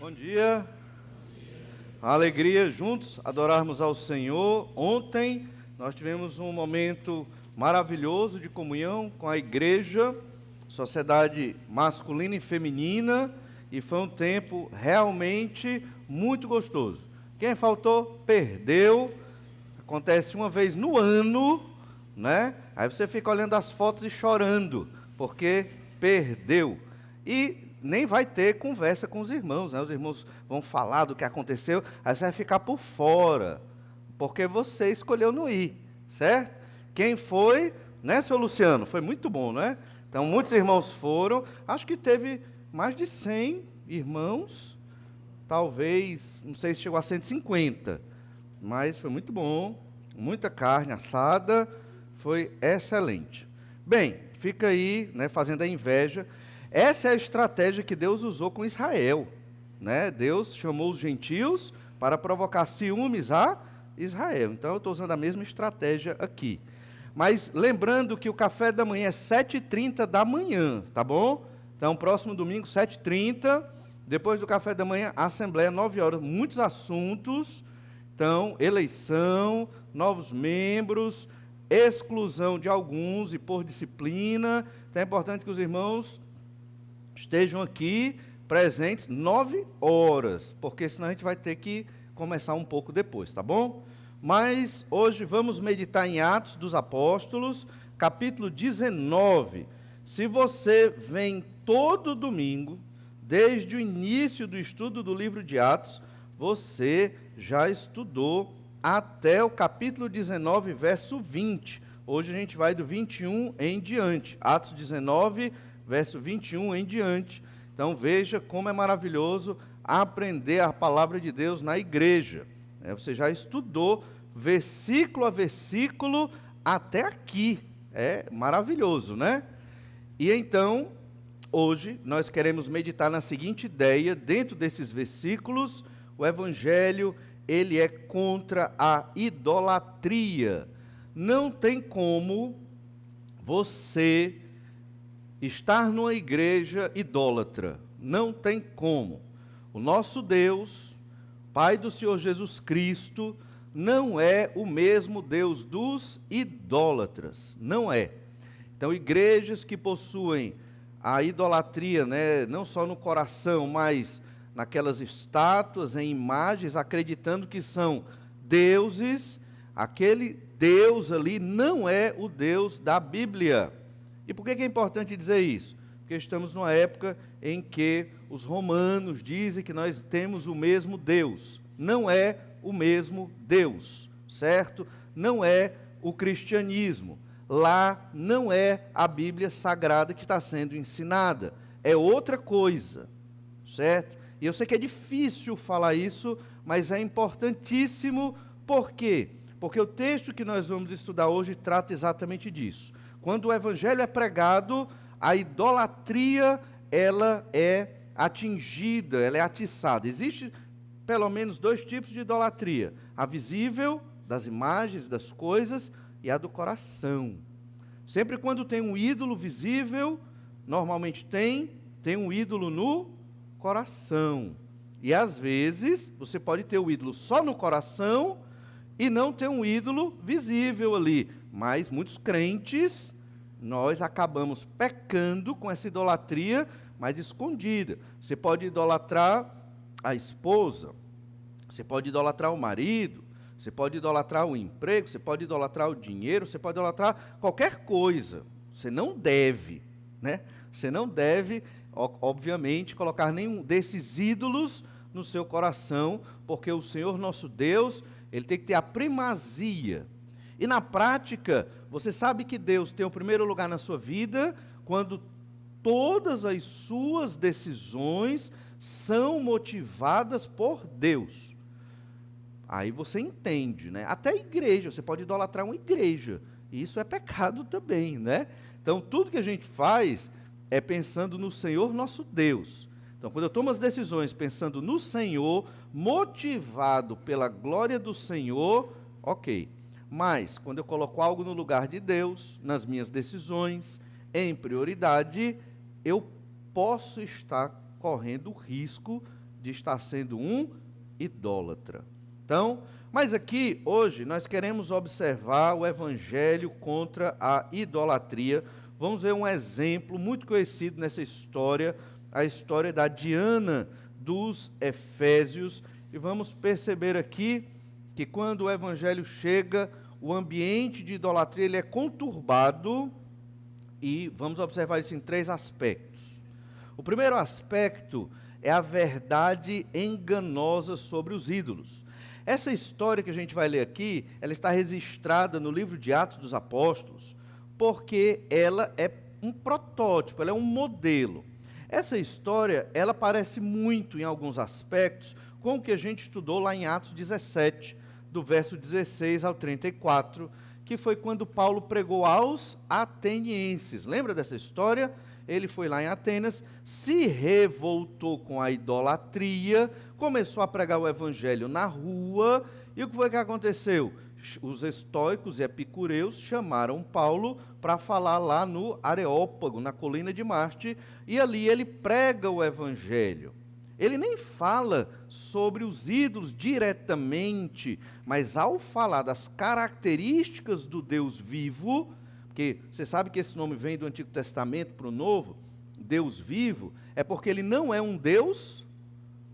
Bom dia, alegria juntos adorarmos ao Senhor. Ontem nós tivemos um momento maravilhoso de comunhão com a igreja, sociedade masculina e feminina, e foi um tempo realmente muito gostoso. Quem faltou, perdeu. Acontece uma vez no ano, né? Aí você fica olhando as fotos e chorando, porque perdeu. E nem vai ter conversa com os irmãos, né? Os irmãos vão falar do que aconteceu, aí você vai ficar por fora, porque você escolheu não ir, certo? Quem foi, né, seu Luciano? Foi muito bom, né? Então, muitos irmãos foram, acho que teve mais de 100 irmãos, talvez, não sei se chegou a 150, mas foi muito bom, muita carne assada, foi excelente. Bem, fica aí, né, fazendo a inveja. Essa é a estratégia que Deus usou com Israel, né? Deus chamou os gentios para provocar ciúmes a Israel. Então, eu estou usando a mesma estratégia aqui. Mas lembrando que o café da manhã é 7h30 da manhã, tá bom? Então, próximo domingo, 7h30, depois do café da manhã, assembleia, 9 horas, muitos assuntos. Então, eleição, novos membros, exclusão de alguns e por disciplina. Então, é importante que os irmãos estejam aqui presentes 9 horas, porque senão a gente vai ter que começar um pouco depois, tá bom? Mas hoje vamos meditar em Atos dos Apóstolos, capítulo 19. Se você vem todo domingo, desde o início do estudo do livro de Atos, você já estudou até o capítulo 19, verso 20. Hoje a gente vai do 21 em diante. Atos 19, verso 21 em diante. Então veja como é maravilhoso aprender a palavra de Deus na igreja. Você já estudou versículo a versículo até aqui. É maravilhoso, né? E então, hoje, nós queremos meditar na seguinte ideia, dentro desses versículos, o Evangelho, ele é contra a idolatria. Não tem como você estar numa igreja idólatra, não tem como. O nosso Deus, Pai do Senhor Jesus Cristo, não é o mesmo Deus dos idólatras, não é. Então, igrejas que possuem a idolatria, né, não só no coração, mas naquelas estátuas, em imagens, acreditando que são deuses, aquele Deus ali não é o Deus da Bíblia. E por que é importante dizer isso? Porque estamos numa época em que os romanos dizem que nós temos o mesmo Deus. Não é o mesmo Deus, certo? Não é o cristianismo. Lá não é a Bíblia Sagrada que está sendo ensinada. É outra coisa, certo? E eu sei que é difícil falar isso, mas é importantíssimo. Por quê? Porque o texto que nós vamos estudar hoje trata exatamente disso. Quando o evangelho é pregado, a idolatria, ela é atingida, ela é atiçada. Existe pelo menos 2 tipos de idolatria: a visível, das imagens, das coisas, e a do coração. Sempre quando tem um ídolo visível, normalmente tem um ídolo no coração. E às vezes, você pode ter o ídolo só no coração e não ter um ídolo visível ali. Mas muitos crentes, nós acabamos pecando com essa idolatria, mas escondida. Você pode idolatrar a esposa, você pode idolatrar o marido, você pode idolatrar o emprego, você pode idolatrar o dinheiro, você pode idolatrar qualquer coisa. Você não deve, né? Você não deve, obviamente, colocar nenhum desses ídolos no seu coração, porque o Senhor nosso Deus, Ele tem que ter a primazia. E na prática, você sabe que Deus tem o primeiro lugar na sua vida quando todas as suas decisões são motivadas por Deus. Aí você entende, né? Até a igreja, você pode idolatrar uma igreja. E isso é pecado também, né? Então, tudo que a gente faz é pensando no Senhor nosso Deus. Então, quando eu tomo as decisões pensando no Senhor, motivado pela glória do Senhor, ok. Mas, quando eu coloco algo no lugar de Deus, nas minhas decisões, em prioridade, eu posso estar correndo o risco de estar sendo um idólatra. Então, mas aqui, hoje, nós queremos observar o evangelho contra a idolatria. Vamos ver um exemplo muito conhecido nessa história, a história da Diana dos Efésios, e vamos perceber aqui que quando o evangelho chega, o ambiente de idolatria ele é conturbado, e vamos observar isso em 3 aspectos. O primeiro aspecto é a verdade enganosa sobre os ídolos. Essa história que a gente vai ler aqui, ela está registrada no livro de Atos dos Apóstolos, porque ela é um protótipo, ela é um modelo. Essa história, ela parece muito, em alguns aspectos, com o que a gente estudou lá em Atos 17, do verso 16 ao 34, que foi quando Paulo pregou aos atenienses. Lembra dessa história? Ele foi lá em Atenas, se revoltou com a idolatria, começou a pregar o evangelho na rua, e o que foi que aconteceu? Os estoicos e epicureus chamaram Paulo para falar lá no Areópago, na colina de Marte, e ali ele prega o evangelho. Ele nem fala sobre os ídolos diretamente, mas ao falar das características do Deus vivo, porque você sabe que esse nome vem do Antigo Testamento para o Novo, Deus vivo, é porque ele não é um Deus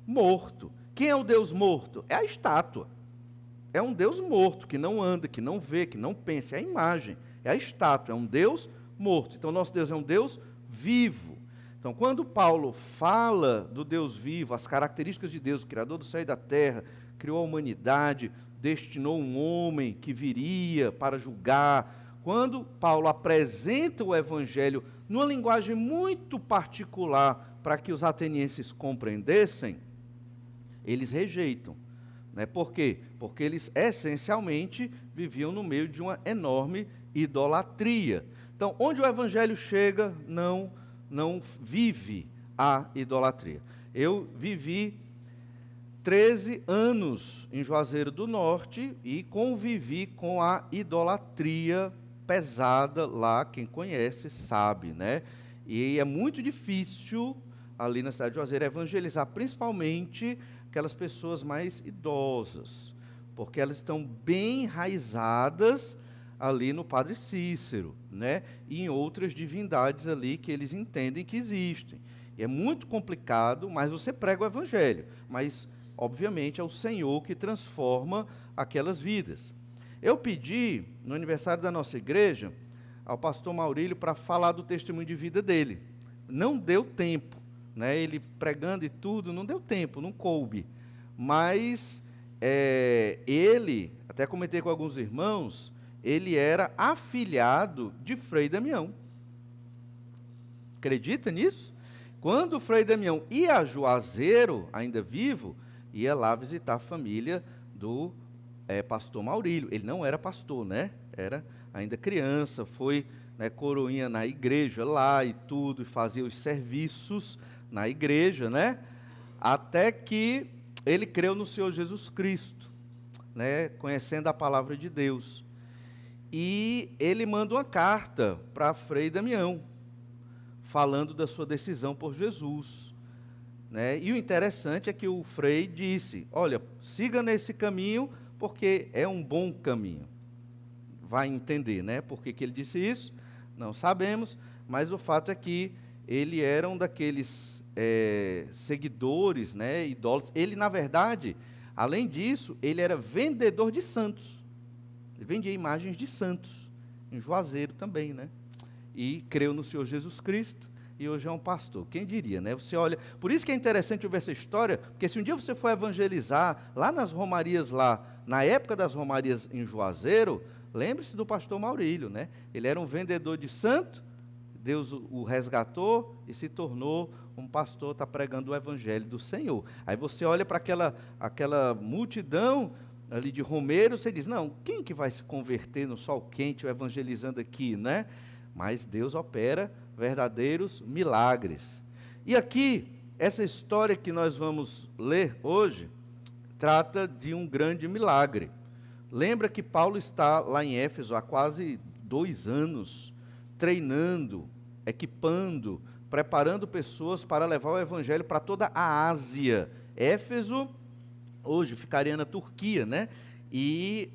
morto. Quem é o Deus morto? É a estátua. É um Deus morto, que não anda, que não vê, que não pensa. É a imagem, é a estátua, é um Deus morto. Então, nosso Deus é um Deus vivo. Então, quando Paulo fala do Deus vivo, as características de Deus, o Criador do céu e da terra, criou a humanidade, destinou um homem que viria para julgar. Quando Paulo apresenta o Evangelho numa linguagem muito particular para que os atenienses compreendessem, eles rejeitam. Né? Por quê? Porque eles essencialmente viviam no meio de uma enorme idolatria. Então, onde o Evangelho chega, não vive a idolatria. Eu vivi 13 anos em Juazeiro do Norte e convivi com a idolatria pesada lá, quem conhece sabe, né? E é muito difícil ali na cidade de Juazeiro evangelizar, principalmente aquelas pessoas mais idosas, porque elas estão bem enraizadas ali no Padre Cícero, né? E em outras divindades ali que eles entendem que existem. E é muito complicado, mas você prega o evangelho, mas obviamente é o Senhor que transforma aquelas vidas. Eu pedi, no aniversário da nossa igreja, ao pastor Maurílio para falar do testemunho de vida dele. Não deu tempo, né? Ele pregando e tudo, não deu tempo, não coube. Mas ele, até comentei com alguns irmãos, ele era afilhado de Frei Damião. Acredita nisso? Quando o Frei Damião ia a Juazeiro, ainda vivo, ia lá visitar a família do pastor Maurílio. Ele não era pastor, né? Era ainda criança, foi, né, coroinha na igreja lá e tudo, e fazia os serviços na igreja, né? Até que ele creu no Senhor Jesus Cristo, né? Conhecendo a palavra de Deus. E ele manda uma carta para Frei Damião, falando da sua decisão por Jesus. Né? E o interessante é que o Frei disse, olha, siga nesse caminho, porque é um bom caminho. Vai entender, né? Por que ele disse isso? Não sabemos, mas o fato é que ele era um daqueles seguidores, né, idólatras. Ele, na verdade, além disso, ele era vendedor de santos. Ele vendia imagens de santos, em Juazeiro também, né? E creu no Senhor Jesus Cristo, e hoje é um pastor. Quem diria, né? Você olha, por isso que é interessante ouvir essa história, porque se um dia você for evangelizar, lá nas romarias lá, na época das romarias em Juazeiro, lembre-se do pastor Maurílio, né? Ele era um vendedor de santo, Deus o resgatou e se tornou um pastor, está pregando o evangelho do Senhor. Aí você olha para aquela multidão ali de romeiros, você diz, não, quem que vai se converter no sol quente, evangelizando aqui, né? Mas Deus opera verdadeiros milagres. E aqui, essa história que nós vamos ler hoje, trata de um grande milagre. Lembra que Paulo está lá em Éfeso há quase 2 anos, treinando, equipando, preparando pessoas para levar o evangelho para toda a Ásia. Éfeso hoje ficaria na Turquia, né? E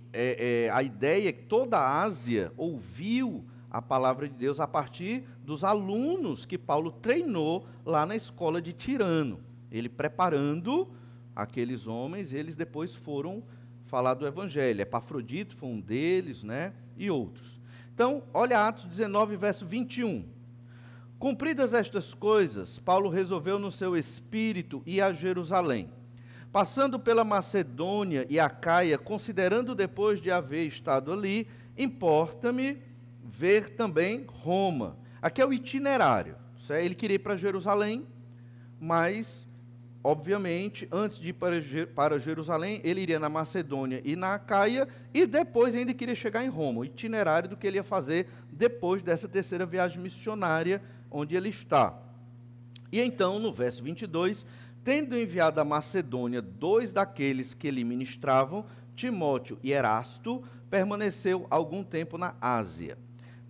a ideia é que toda a Ásia ouviu a palavra de Deus a partir dos alunos que Paulo treinou lá na escola de Tirano. Ele preparando aqueles homens, eles depois foram falar do Evangelho. Epafrodito foi um deles, né? E outros. Então, olha Atos 19, verso 21. Cumpridas estas coisas, Paulo resolveu no seu espírito ir a Jerusalém. Passando pela Macedônia e Acaia, considerando depois de haver estado ali, importa-me ver também Roma. Aqui é o itinerário. Ele queria ir para Jerusalém, mas, obviamente, antes de ir para Jerusalém, ele iria na Macedônia e na Acaia, e depois ainda queria chegar em Roma, o itinerário do que ele ia fazer depois dessa terceira viagem missionária onde ele está. E então, no verso 22, tendo enviado a Macedônia 2 daqueles que lhe ministravam, Timóteo e Erasto, permaneceu algum tempo na Ásia.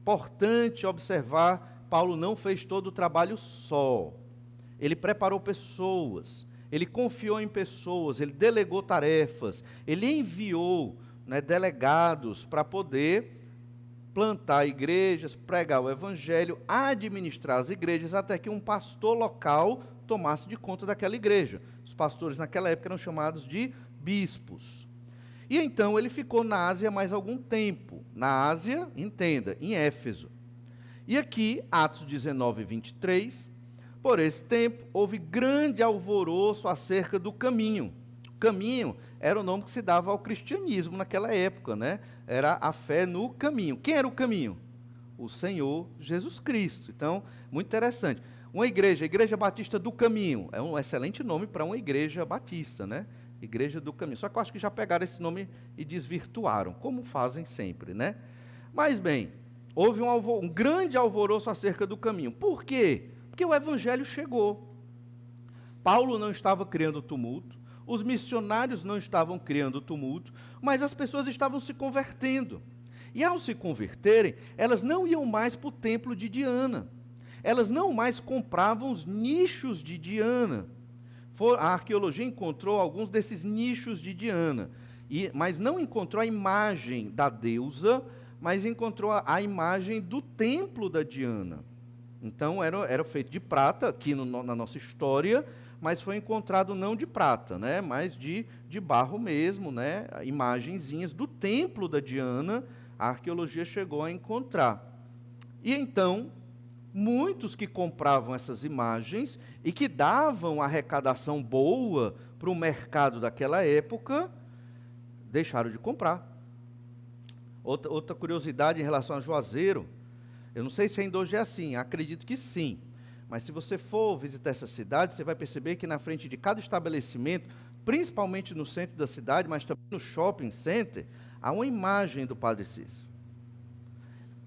Importante observar, Paulo não fez todo o trabalho só. Ele preparou pessoas, ele confiou em pessoas, ele delegou tarefas, ele enviou, né, delegados para poder plantar igrejas, pregar o evangelho, administrar as igrejas, até que um pastor local tomasse de conta daquela igreja. Os pastores naquela época eram chamados de bispos. E então ele ficou na Ásia mais algum tempo. Na Ásia, entenda, em Éfeso. E aqui, Atos 19, 23, por esse tempo, houve grande alvoroço acerca do caminho. Caminho era o nome que se dava ao cristianismo naquela época, né? Era a fé no caminho. Quem era o caminho? O Senhor Jesus Cristo. Então, muito interessante. Uma igreja, a Igreja Batista do Caminho, é um excelente nome para uma igreja batista, né? Igreja do Caminho. Só que eu acho que já pegaram esse nome e desvirtuaram, como fazem sempre, né? Mas bem, houve um grande alvoroço acerca do caminho. Por quê? Porque o evangelho chegou. Paulo não estava criando tumulto, os missionários não estavam criando tumulto, mas as pessoas estavam se convertendo. E ao se converterem, elas não iam mais para o templo de Diana. Elas não mais compravam os nichos de Diana. A arqueologia encontrou alguns desses nichos de Diana, mas não encontrou a imagem da deusa, mas encontrou a imagem do templo da Diana. Então, era feito de prata, aqui na nossa história, mas foi encontrado não de prata, né, mas de barro mesmo, né, imagenzinhas do templo da Diana, a arqueologia chegou a encontrar. E então, muitos que compravam essas imagens e que davam arrecadação boa para o mercado daquela época, deixaram de comprar. Outra curiosidade em relação a Juazeiro, eu não sei se ainda hoje é assim, acredito que sim, mas se você for visitar essa cidade, você vai perceber que na frente de cada estabelecimento, principalmente no centro da cidade, mas também no shopping center, há uma imagem do Padre Cícero.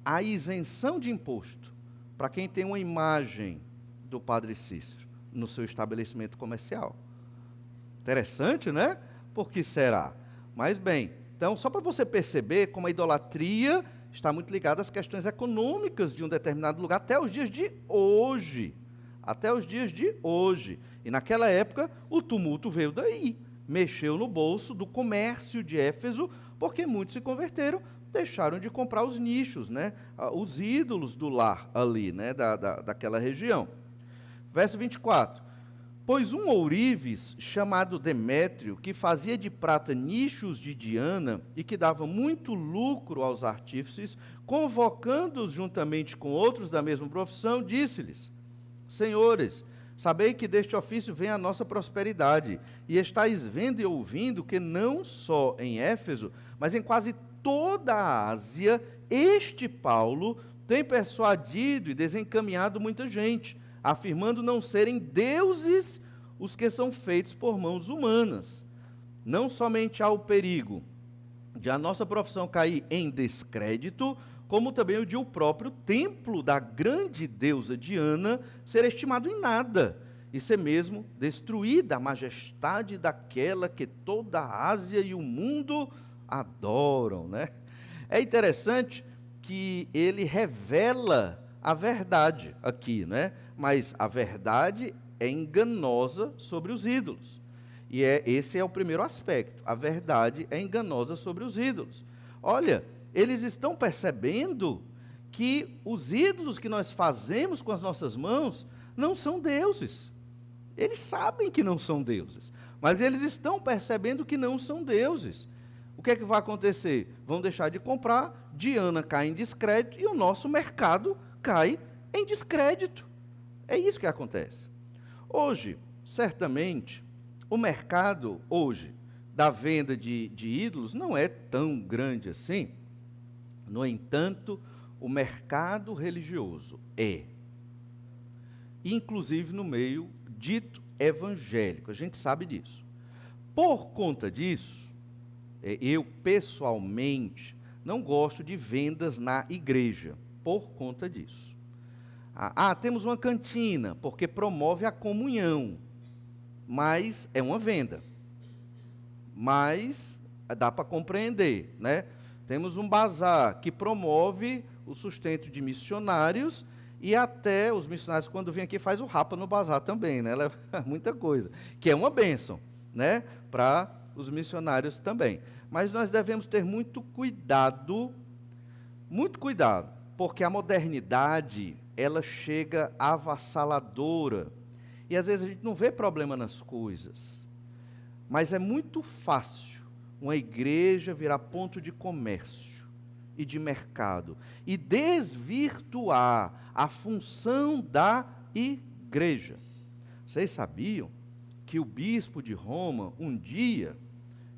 A isenção de imposto para quem tem uma imagem do Padre Cícero no seu estabelecimento comercial. Interessante, né? Por que será? Mas bem, então, só para você perceber como a idolatria está muito ligada às questões econômicas de um determinado lugar, até os dias de hoje. Até os dias de hoje. E naquela época, o tumulto veio daí. Mexeu no bolso do comércio de Éfeso, porque muitos se converteram, deixaram de comprar os nichos, né? Os ídolos do lar ali, né? daquela região. Verso 24. Pois um ourives, chamado Demétrio, que fazia de prata nichos de Diana e que dava muito lucro aos artífices, convocando-os juntamente com outros da mesma profissão, disse-lhes: Senhores, sabei que deste ofício vem a nossa prosperidade, e estáis vendo e ouvindo que não só em Éfeso, mas em quase toda a Ásia, este Paulo tem persuadido e desencaminhado muita gente, afirmando não serem deuses os que são feitos por mãos humanas. Não somente há o perigo de a nossa profissão cair em descrédito, como também o de o próprio templo da grande deusa Diana ser estimado em nada, e ser mesmo destruída a majestade daquela que toda a Ásia e o mundo adoram, né? É interessante que ele revela a verdade aqui, né? Mas a verdade é enganosa sobre os ídolos. E esse é o primeiro aspecto. A verdade é enganosa sobre os ídolos. Olha, eles estão percebendo que os ídolos que nós fazemos com as nossas mãos não são deuses. Eles sabem que não são deuses, mas eles estão percebendo que não são deuses. O que é que vai acontecer? Vão deixar de comprar, Diana cai em descrédito e o nosso mercado cai em descrédito. É isso que acontece. Hoje, certamente, o mercado hoje da venda de ídolos não é tão grande assim. No entanto, o mercado religioso é, inclusive no meio dito evangélico, a gente sabe disso. Por conta disso, eu pessoalmente não gosto de vendas na igreja, por conta disso. Temos uma cantina, porque promove a comunhão, mas é uma venda. Mas dá para compreender, né? Temos um bazar que promove o sustento de missionários e até os missionários, quando vêm aqui, faz o rapa no bazar também, né? Leva muita coisa, que é uma bênção, né? Para os missionários também. Mas nós devemos ter muito cuidado, porque a modernidade, ela chega avassaladora. E às vezes a gente não vê problema nas coisas. Mas é muito fácil uma igreja virar ponto de comércio e de mercado e desvirtuar a função da igreja. Vocês sabiam que o bispo de Roma, um dia,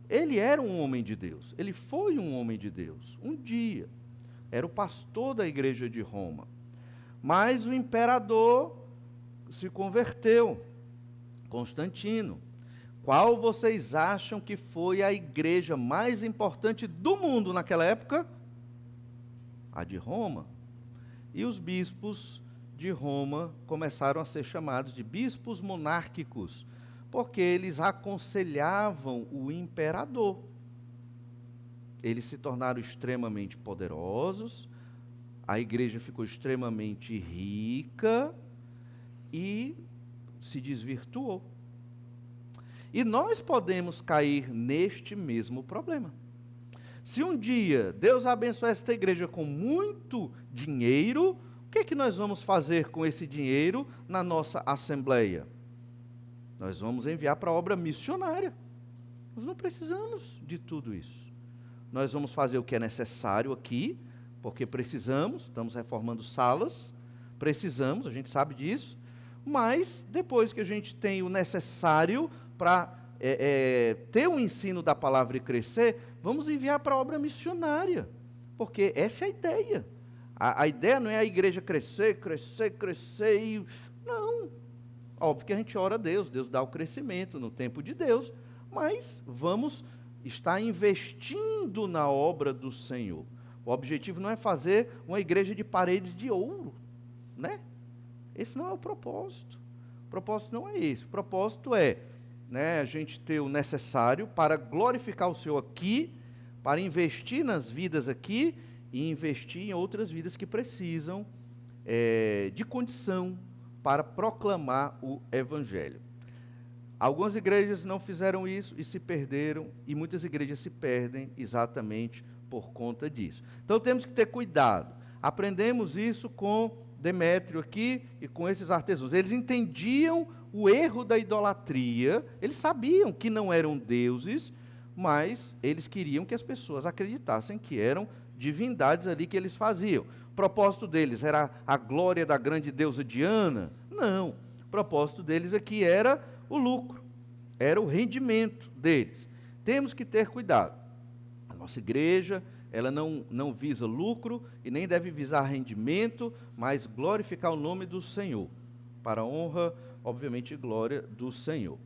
ele era um homem de Deus, ele foi um homem de Deus, um dia, era o pastor da igreja de Roma, mas o imperador se converteu, Constantino. Qual vocês acham que foi a igreja mais importante do mundo naquela época? A de Roma. E os bispos de Roma começaram a ser chamados de bispos monárquicos, porque eles aconselhavam o imperador. Eles se tornaram extremamente poderosos, a igreja ficou extremamente rica e se desvirtuou. E nós podemos cair neste mesmo problema. Se um dia Deus abençoar esta igreja com muito dinheiro, o que é que nós vamos fazer com esse dinheiro na nossa assembleia? Nós vamos enviar para a obra missionária. Nós não precisamos de tudo isso. Nós vamos fazer o que é necessário aqui, porque precisamos, estamos reformando salas, precisamos, a gente sabe disso, mas depois que a gente tem o necessário para ter o ensino da palavra e crescer, vamos enviar para a obra missionária, porque essa é a ideia. A ideia não é a igreja crescer, e... Não. Óbvio que a gente ora a Deus, Deus dá o crescimento no tempo de Deus, mas vamos estar investindo na obra do Senhor. O objetivo não é fazer uma igreja de paredes de ouro, né? Esse não é o propósito. O propósito não é esse. O propósito é, a gente ter o necessário para glorificar o Senhor aqui, para investir nas vidas aqui e investir em outras vidas que precisam de condição para proclamar o Evangelho. Algumas igrejas não fizeram isso e se perderam, e muitas igrejas se perdem exatamente por conta disso. Então temos que ter cuidado. Aprendemos isso com Demétrio aqui e com esses artesãos. Eles entendiam o erro da idolatria, eles sabiam que não eram deuses, mas eles queriam que as pessoas acreditassem que eram divindades ali que eles faziam. O propósito deles era a glória da grande deusa Diana? Não. O propósito deles aqui era o lucro, era o rendimento deles. Temos que ter cuidado. A nossa igreja, ela não visa lucro e nem deve visar rendimento, mas glorificar o nome do Senhor, para a honra, obviamente, e glória do Senhor.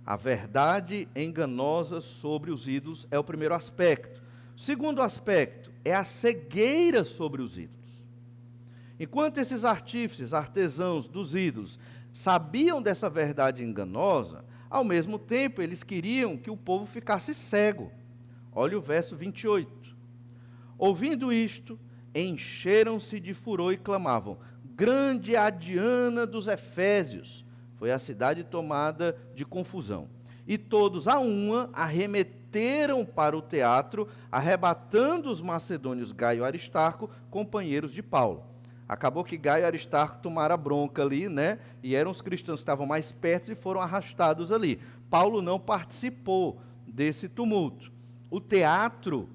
A verdade enganosa sobre os ídolos é o primeiro aspecto. O segundo aspecto é a cegueira sobre os ídolos. Enquanto esses artífices, artesãos dos ídolos, sabiam dessa verdade enganosa, ao mesmo tempo eles queriam que o povo ficasse cego. Olha o verso 28. Ouvindo isto, encheram-se de furor e clamavam: grande é a Diana dos Efésios. Foi a cidade tomada de confusão. e todos a uma arremeteram para o teatro, arrebatando os macedônios Gaio e Aristarco, companheiros de Paulo. Acabou que Gaio e Aristarco tomaram a bronca ali, né? E eram os cristãos que estavam mais perto e foram arrastados ali. Paulo não participou desse tumulto. O teatro,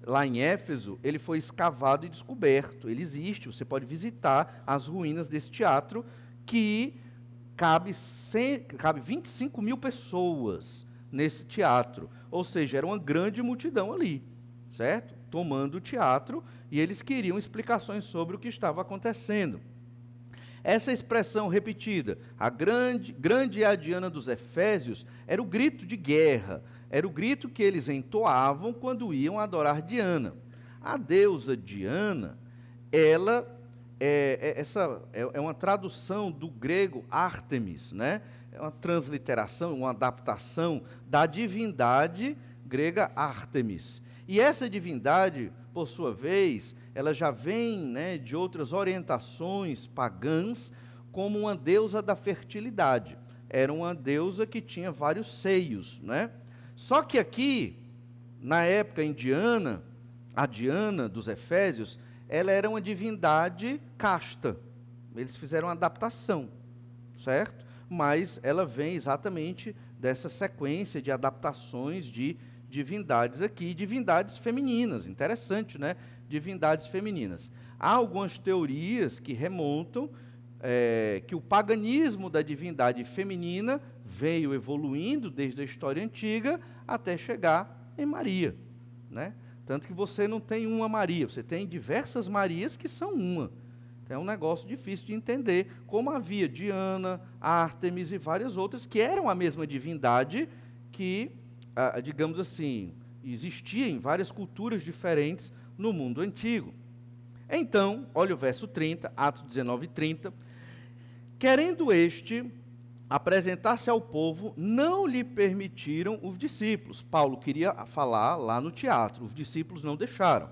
lá em Éfeso, ele foi escavado e descoberto. Ele existe, você pode visitar as ruínas desse teatro, que cabe 25 mil pessoas nesse teatro. Ou seja, era uma grande multidão ali, certo? Tomando o teatro, e eles queriam explicações sobre o que estava acontecendo. Essa expressão repetida, a grande é a Diana dos Efésios, era o grito de guerra, era o grito que eles entoavam quando iam adorar Diana. A deusa Diana, ela é uma tradução do grego Ártemis, né? É uma transliteração, uma adaptação da divindade grega Ártemis. E essa divindade, por sua vez, ela já vem, né, de outras orientações pagãs, como uma deusa da fertilidade. Era uma deusa que tinha vários seios, né? Só que aqui, na época indiana, a Diana dos Efésios, ela era uma divindade casta. Eles fizeram uma adaptação, certo? Mas ela vem exatamente dessa sequência de adaptações de divindades aqui, divindades femininas. Interessante, né? Divindades femininas. Há algumas teorias que remontam que o paganismo da divindade feminina veio evoluindo desde a história antiga até chegar em Maria, né? Tanto que você não tem uma Maria, você tem diversas Marias que são uma. Então, é um negócio difícil de entender, como havia Diana, Ártemis e várias outras que eram a mesma divindade que, digamos assim, existia em várias culturas diferentes no mundo antigo. Então, olha o verso 30, Atos 19, 30. Querendo este apresentar-se ao povo, não lhe permitiram os discípulos. Paulo queria falar lá no teatro, os discípulos não deixaram.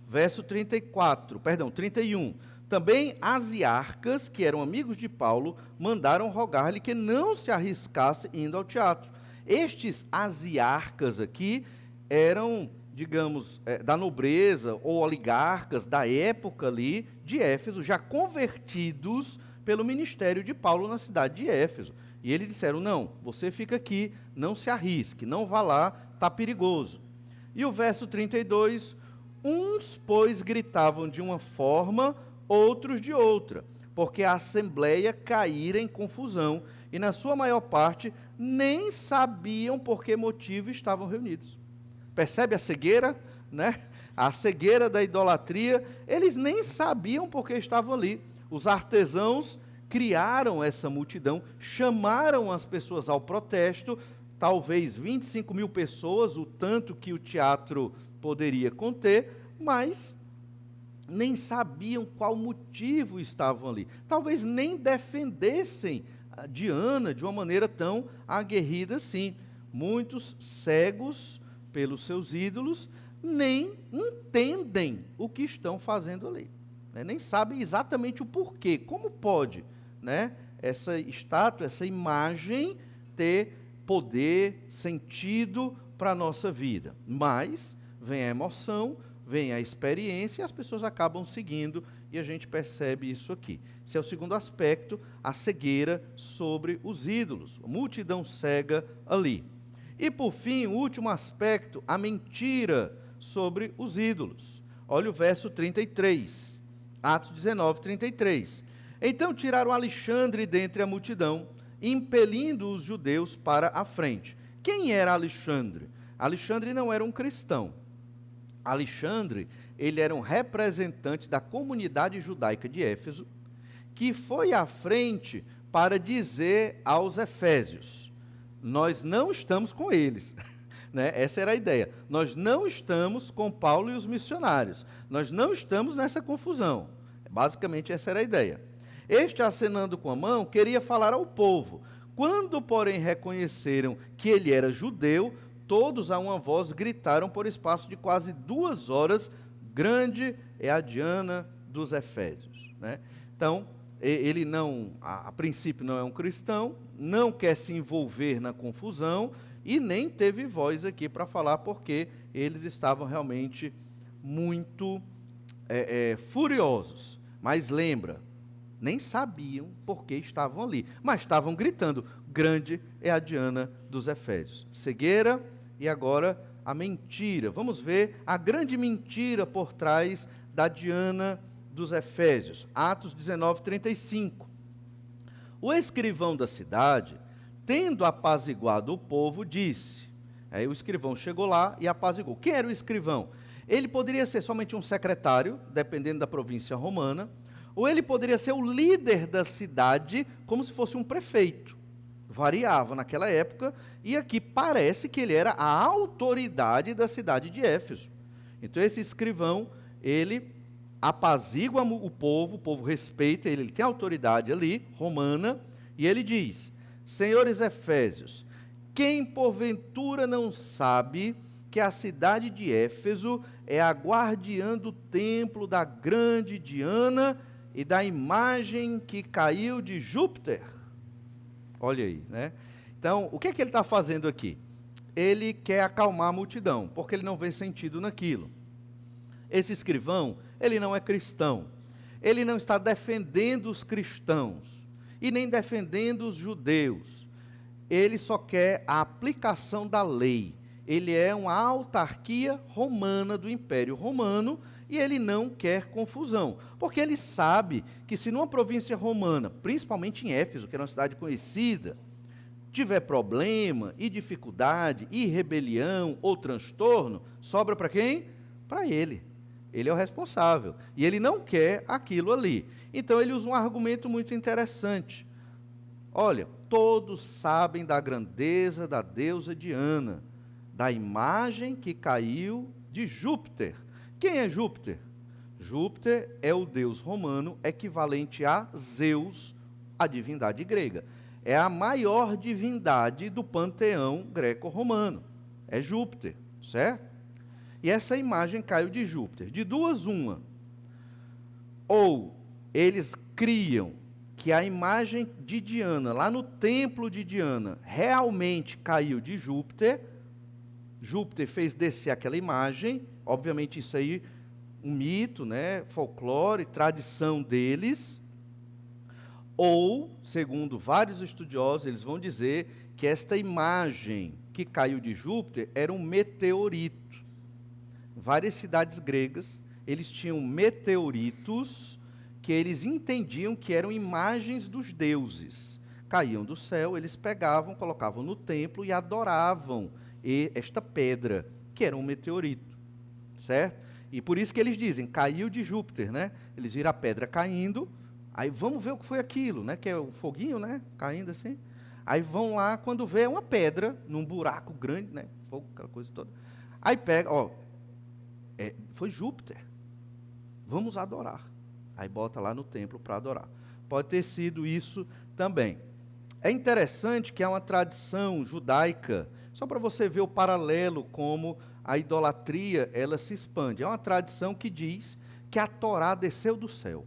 Verso 31. Também asiarcas, que eram amigos de Paulo, mandaram rogar-lhe que não se arriscasse indo ao teatro. Estes asiarcas aqui eram, digamos, da nobreza ou oligarcas da época ali de Éfeso, já convertidos pelo ministério de Paulo na cidade de Éfeso. E eles disseram, não, você fica aqui, não se arrisque, não vá lá, está perigoso. E o verso 32, uns, pois, gritavam de uma forma, outros de outra, porque a assembleia caíra em confusão, e na sua maior parte nem sabiam por que motivo estavam reunidos. Percebe a cegueira, né? A cegueira da idolatria, eles nem sabiam por que estavam ali. Os artesãos criaram essa multidão, chamaram as pessoas ao protesto, talvez 25 mil pessoas, o tanto que o teatro poderia conter, mas nem sabiam qual motivo estavam ali. Talvez nem defendessem a Diana de uma maneira tão aguerrida assim. Muitos cegos pelos seus ídolos nem entendem o que estão fazendo ali. Nem sabem exatamente o porquê, como pode, né, essa estátua, essa imagem ter poder, sentido para a nossa vida. Mas vem a emoção, vem a experiência e as pessoas acabam seguindo e a gente percebe isso aqui. Esse é o segundo aspecto, a cegueira sobre os ídolos, a multidão cega ali. E por fim, o último aspecto, a mentira sobre os ídolos. Olha o verso 33. Atos 19, 33. Então tiraram Alexandre dentre a multidão, impelindo os judeus para a frente. Quem era Alexandre? Alexandre não era um cristão. Alexandre, ele era um representante da comunidade judaica de Éfeso, que foi à frente para dizer aos efésios, nós não estamos com eles. Né? Essa era a ideia. Nós não estamos com Paulo e os missionários. Nós não estamos nessa confusão. Basicamente, essa era a ideia. Este, acenando com a mão, queria falar ao povo. Quando, porém, reconheceram que ele era judeu, todos a uma voz gritaram por espaço de quase 2 horas, grande é a Diana dos Efésios. Né? Então, ele não, a princípio não é um cristão, não quer se envolver na confusão, e nem teve voz aqui para falar, porque eles estavam realmente muito furiosos. Mas lembra, nem sabiam por que estavam ali, mas estavam gritando: grande é a Diana dos Efésios. Cegueira e agora a mentira. Vamos ver a grande mentira por trás da Diana dos Efésios. Atos 19, 35. O escrivão da cidade, tendo apaziguado o povo, disse. Aí o escrivão chegou lá e apaziguou. Quem era o escrivão? Ele poderia ser somente um secretário, dependendo da província romana, ou ele poderia ser o líder da cidade, como se fosse um prefeito. Variava naquela época, e aqui parece que ele era a autoridade da cidade de Éfeso. Então esse escrivão, ele apazigua o povo respeita, ele tem autoridade ali, romana, e ele diz: senhores Efésios, quem porventura não sabe que a cidade de Éfeso é a guardiã do templo da grande Diana e da imagem que caiu de Júpiter? Olha aí, né? Então, o que é que ele está fazendo aqui? Ele quer acalmar a multidão, porque ele não vê sentido naquilo. Esse escrivão, ele não é cristão. Ele não está defendendo os cristãos e nem defendendo os judeus. Ele só quer a aplicação da lei. Ele é uma autarquia romana do Império Romano e ele não quer confusão, porque ele sabe que se numa província romana, principalmente em Éfeso, que é uma cidade conhecida, tiver problema e dificuldade e rebelião ou transtorno, sobra para quem? Para ele. Ele é o responsável e ele não quer aquilo ali. Então ele usa um argumento muito interessante. Olha, todos sabem da grandeza da deusa Diana, da imagem que caiu de Júpiter. Quem é Júpiter? Júpiter é o deus romano equivalente a Zeus, a divindade grega. É a maior divindade do panteão greco-romano. É Júpiter, certo? E essa imagem caiu de Júpiter. De duas, uma. Ou eles criam que a imagem de Diana, lá no templo de Diana, realmente caiu de Júpiter. Júpiter fez descer aquela imagem, obviamente isso aí, um mito, né, folclore, tradição deles. Ou, segundo vários estudiosos, eles vão dizer que esta imagem que caiu de Júpiter era um meteorito. Várias cidades gregas, eles tinham meteoritos que eles entendiam que eram imagens dos deuses. Caíam do céu, eles pegavam, colocavam no templo e adoravam esta pedra, que era um meteorito, certo? E por isso que eles dizem, caiu de Júpiter, né? Eles viram a pedra caindo, aí vamos ver o que foi aquilo, né? Que é o foguinho, né? Caindo assim. Aí vão lá, quando vê uma pedra, num buraco grande, né? Fogo, aquela coisa toda. Aí pega, ó, foi Júpiter, vamos adorar. Aí bota lá no templo para adorar. Pode ter sido isso também. É interessante que há uma tradição judaica, só para você ver o paralelo como a idolatria ela se expande. É uma tradição que diz que a Torá desceu do céu.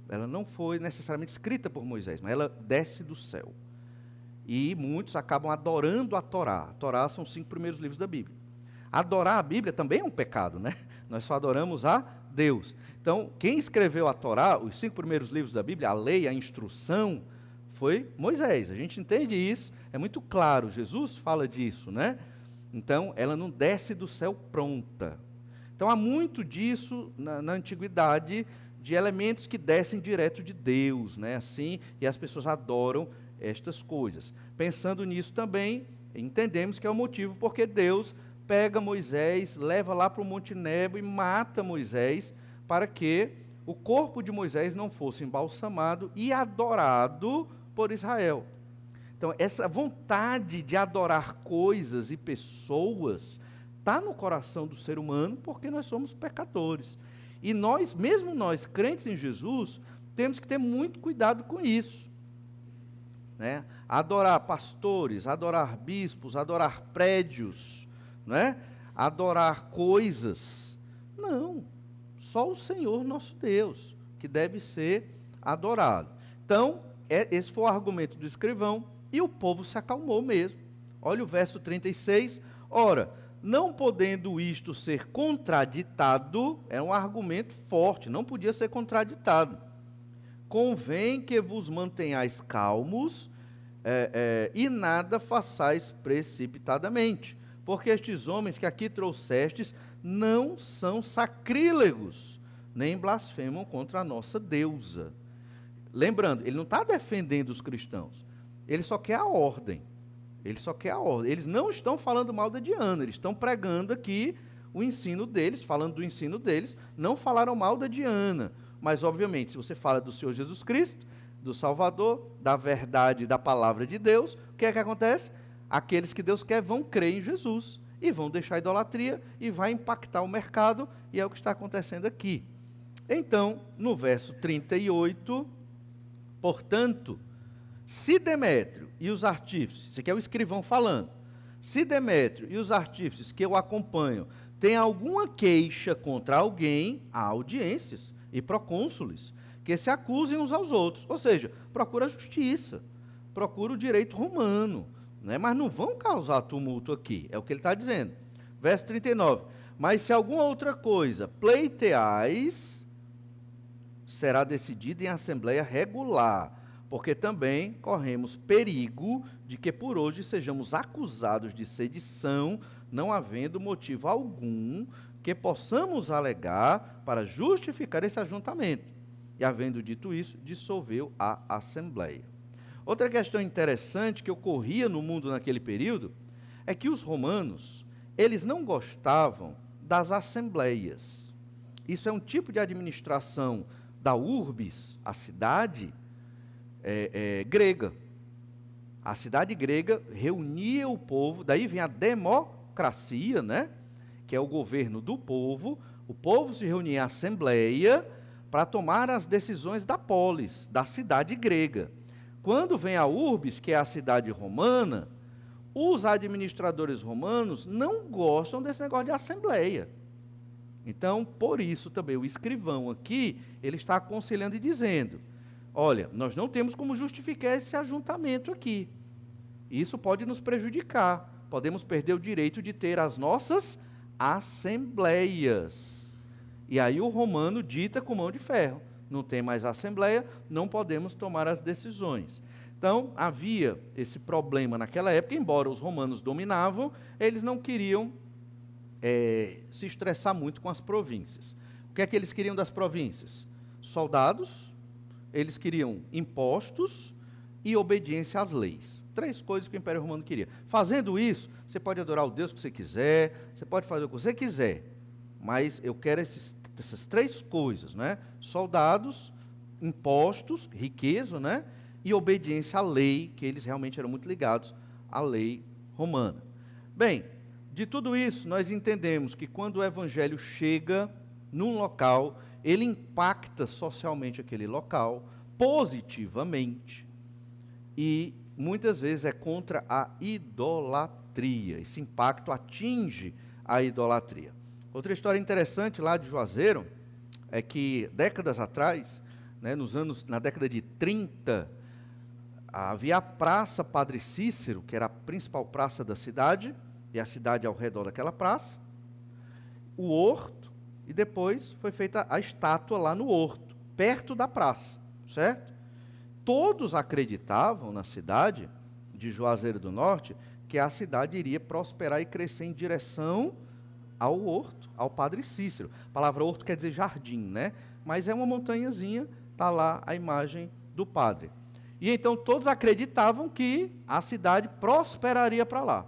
Ela não foi necessariamente escrita por Moisés, mas ela desce do céu. E muitos acabam adorando a Torá. A Torá são os 5 primeiros livros da Bíblia. Adorar a Bíblia também é um pecado, né? Nós só adoramos a Deus. Então, quem escreveu a Torá, os 5 primeiros livros da Bíblia, a lei, a instrução, foi Moisés. A gente entende isso, é muito claro. Jesus fala disso, né? Então, ela não desce do céu pronta. Então, há muito disso na antiguidade, de elementos que descem direto de Deus, né? Assim, e as pessoas adoram estas coisas. Pensando nisso também, entendemos que é o motivo porque Deus pega Moisés, leva lá para o Monte Nebo e mata Moisés, para que o corpo de Moisés não fosse embalsamado e adorado por Israel. Então, essa vontade de adorar coisas e pessoas está no coração do ser humano, porque nós somos pecadores. E nós, mesmo nós, crentes em Jesus, temos que ter muito cuidado com isso, né? Adorar pastores, adorar bispos, adorar prédios, né? Adorar coisas. Não, só o Senhor nosso Deus, que deve ser adorado. Então, esse foi o argumento do escrivão, E o povo se acalmou mesmo. Olha o verso 36. Ora, não podendo isto ser contraditado, é um argumento forte, não podia ser contraditado. Convém que vos mantenhais calmos e nada façais precipitadamente, porque estes homens que aqui trouxestes não são sacrílegos, nem blasfemam contra a nossa deusa. Lembrando, ele não está defendendo os cristãos, ele só quer a ordem. Ele só quer a ordem. Eles não estão falando mal da Diana, eles estão pregando aqui o ensino deles, falando do ensino deles, não falaram mal da Diana. Mas, obviamente, se você fala do Senhor Jesus Cristo, do Salvador, da verdade da palavra de Deus, o que é que acontece? Aqueles que Deus quer vão crer em Jesus e vão deixar a idolatria e vai impactar o mercado, e é o que está acontecendo aqui. Então, no verso 38, portanto, se Demétrio e os artífices, isso aqui é o escrivão falando, se Demétrio e os artífices que eu acompanho têm alguma queixa contra alguém, há audiências e procônsules que se acusem uns aos outros, ou seja, procura a justiça, procura o direito romano, né? Mas não vão causar tumulto aqui, é o que ele está dizendo. Verso 39, mas se alguma outra coisa pleiteais, será decidida em assembleia regular, porque também corremos perigo de que por hoje sejamos acusados de sedição, não havendo motivo algum que possamos alegar para justificar esse ajuntamento. E havendo dito isso, dissolveu a assembleia. Outra questão interessante que ocorria no mundo naquele período é que os romanos, eles não gostavam das assembleias. Isso é um tipo de administração da urbis, a cidade, grega. A cidade grega reunia o povo, daí vem a democracia, né? Que é o governo do povo. O povo se reunia em assembleia para tomar as decisões da polis, da cidade grega. Quando vem a urbis, que é a cidade romana, os administradores romanos não gostam desse negócio de assembleia. Então, por isso também o escrivão aqui, ele está aconselhando e dizendo: olha, nós não temos como justificar esse ajuntamento aqui. Isso pode nos prejudicar. Podemos perder o direito de ter as nossas assembleias. E aí o romano dita com mão de ferro. Não tem mais assembleia, não podemos tomar as decisões. Então, havia esse problema naquela época, embora os romanos dominavam, eles não queriam se estressar muito com as províncias. O que é que eles queriam das províncias? Soldados, eles queriam impostos e obediência às leis. 3 coisas que o Império Romano queria. Fazendo isso, você pode adorar o Deus que você quiser, você pode fazer o que você quiser, mas eu quero essas 3 coisas, né? Soldados, impostos, riqueza, né? E obediência à lei, que eles realmente eram muito ligados à lei romana. Bem, de tudo isso, nós entendemos que quando o evangelho chega num local, ele impacta socialmente aquele local positivamente e muitas vezes é contra a idolatria. Esse impacto atinge a idolatria. Outra história interessante lá de Juazeiro é que décadas atrás, né, na década de 30, havia a Praça Padre Cícero, que era a principal praça da cidade, e a cidade ao redor daquela praça, o horto, e depois foi feita a estátua lá no horto, perto da praça, certo? Todos acreditavam na cidade de Juazeiro do Norte que a cidade iria prosperar e crescer em direção ao horto, ao Padre Cícero. A palavra horto quer dizer jardim, né? Mas é uma montanhazinha, está lá a imagem do padre. E então todos acreditavam que a cidade prosperaria para lá.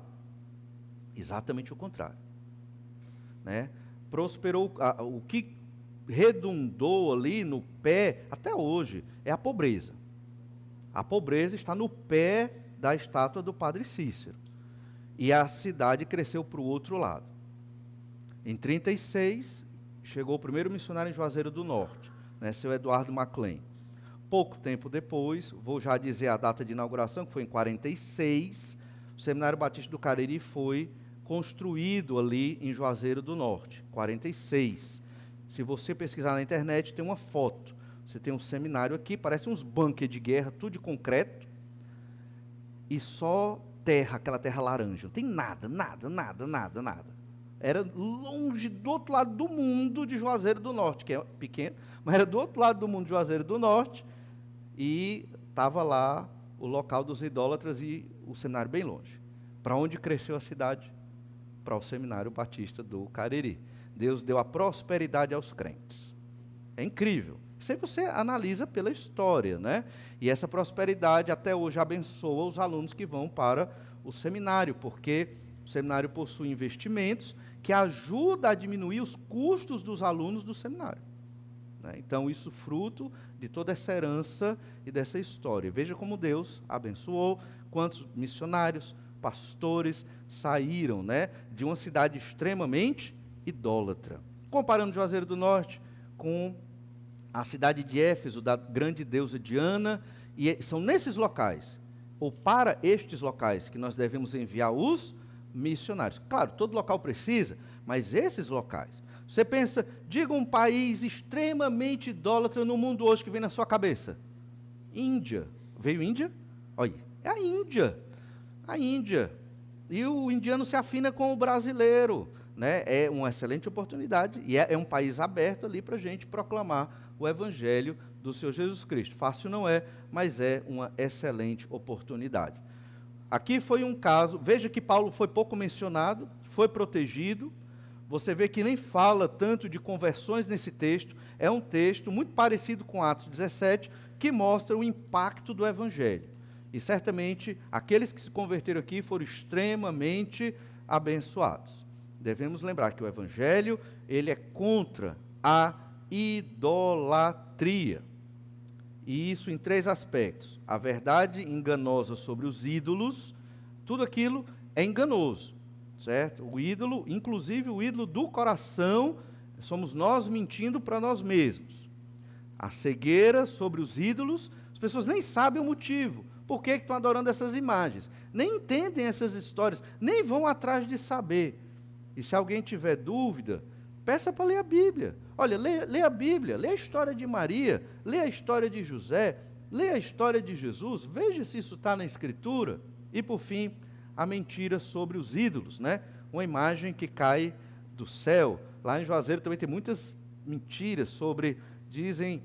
Exatamente o contrário, né? Prosperou, o que redundou ali no pé, até hoje, é a pobreza. A pobreza está no pé da estátua do Padre Cícero. E a cidade cresceu para o outro lado. Em 36, chegou o primeiro missionário em Juazeiro do Norte, né, seu Eduardo Maclean. Pouco tempo depois, vou já dizer a data de inauguração, que foi em 46, o Seminário Batista do Cariri foi construído ali em Juazeiro do Norte, 46. Se você pesquisar na internet, tem uma foto. Você tem um seminário aqui, parece uns bunkers de guerra, tudo de concreto. e só terra, aquela terra laranja. Não tem nada, nada, nada, nada, nada. Era longe, do outro lado do mundo de Juazeiro do Norte, que é pequeno, mas era do outro lado do mundo de Juazeiro do Norte, e estava lá o local dos idólatras e o seminário bem longe. Para onde cresceu a cidade? Para o Seminário Batista do Cariri. Deus deu a prosperidade aos crentes. É incrível. Isso aí você analisa pela história, né? E essa prosperidade até hoje abençoa os alunos que vão para o seminário, porque o seminário possui investimentos que ajudam a diminuir os custos dos alunos do seminário. Então, isso fruto de toda essa herança e dessa história. Veja como Deus abençoou, quantos missionários, pastores saíram, né, de uma cidade extremamente idólatra. Comparando Juazeiro do Norte com a cidade de Éfeso, da grande deusa Diana, e são nesses locais, ou para estes locais, que nós devemos enviar os missionários. Claro, todo local precisa, mas esses locais. Você pensa, diga um país extremamente idólatra no mundo hoje que vem na sua cabeça. Índia. Veio Índia? Olha, é a Índia. A Índia. E o indiano se afina com o brasileiro. Né? É uma excelente oportunidade e é um país aberto ali para a gente proclamar o Evangelho do Senhor Jesus Cristo. Fácil não é, mas é uma excelente oportunidade. Aqui foi um caso, veja que Paulo foi pouco mencionado, foi protegido. Você vê que nem fala tanto de conversões nesse texto. É um texto muito parecido com Atos 17, que mostra o impacto do Evangelho. E certamente aqueles que se converteram aqui foram extremamente abençoados. Devemos lembrar que o Evangelho, ele é contra a idolatria. E isso em 3 aspectos. A verdade enganosa sobre os ídolos, tudo aquilo é enganoso, certo? O ídolo, inclusive o ídolo do coração, somos nós mentindo para nós mesmos. A cegueira sobre os ídolos, as pessoas nem sabem o motivo. Por que estão adorando essas imagens? Nem entendem essas histórias, nem vão atrás de saber. E se alguém tiver dúvida, peça para ler a Bíblia. Olha, lê a Bíblia, lê a história de Maria, lê a história de José, lê a história de Jesus, veja se isso está na Escritura. E, por fim, a mentira sobre os ídolos, né? Uma imagem que cai do céu. Lá em Juazeiro também tem muitas mentiras sobre, dizem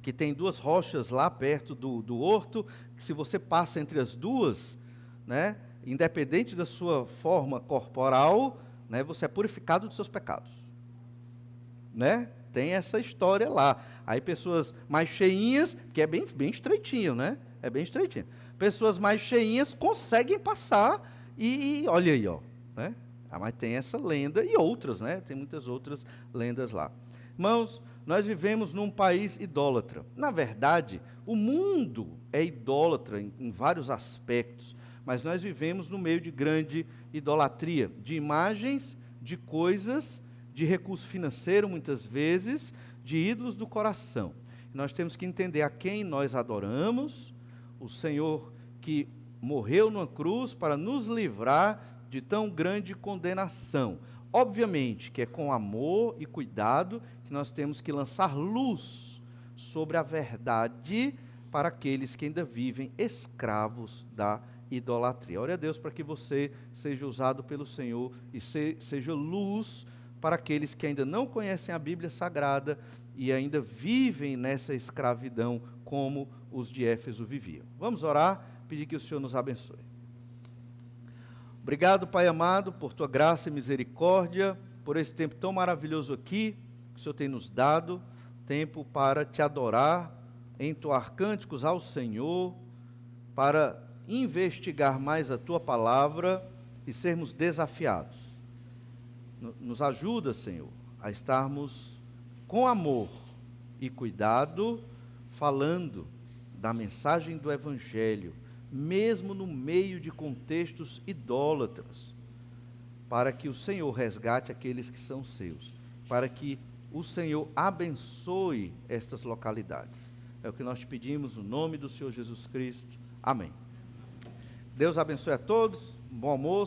que tem 2 rochas lá perto do horto, que se você passa entre as duas, né, independente da sua forma corporal, né, você é purificado dos seus pecados. Né? Tem essa história lá. Aí pessoas mais cheinhas, que é bem estreitinho, né? É bem estreitinho. Pessoas mais cheinhas conseguem passar e olha aí, ó, né? Mas tem essa lenda e outras, né? Tem muitas outras lendas lá. Irmãos, nós vivemos num país idólatra. Na verdade, o mundo é idólatra em vários aspectos, mas nós vivemos no meio de grande idolatria, de imagens, de coisas, de recurso financeiro, muitas vezes, de ídolos do coração. Nós temos que entender a quem nós adoramos, o Senhor que morreu numa cruz para nos livrar de tão grande condenação. Obviamente que é com amor e cuidado que nós temos que lançar luz sobre a verdade para aqueles que ainda vivem escravos da idolatria. Ore a Deus para que você seja usado pelo Senhor e seja luz para aqueles que ainda não conhecem a Bíblia Sagrada e ainda vivem nessa escravidão como os de Éfeso viviam. Vamos orar, pedir que o Senhor nos abençoe. Obrigado, Pai amado, por Tua graça e misericórdia, por esse tempo tão maravilhoso aqui, que o Senhor tem nos dado, tempo para Te adorar, entoar cânticos ao Senhor, para investigar mais a Tua palavra e sermos desafiados. Nos ajuda, Senhor, a estarmos com amor e cuidado, falando da mensagem do Evangelho, mesmo no meio de contextos idólatras, para que o Senhor resgate aqueles que são seus, para que o Senhor abençoe estas localidades. É o que nós te pedimos no nome do Senhor Jesus Cristo. Amém. Deus abençoe a todos, bom almoço.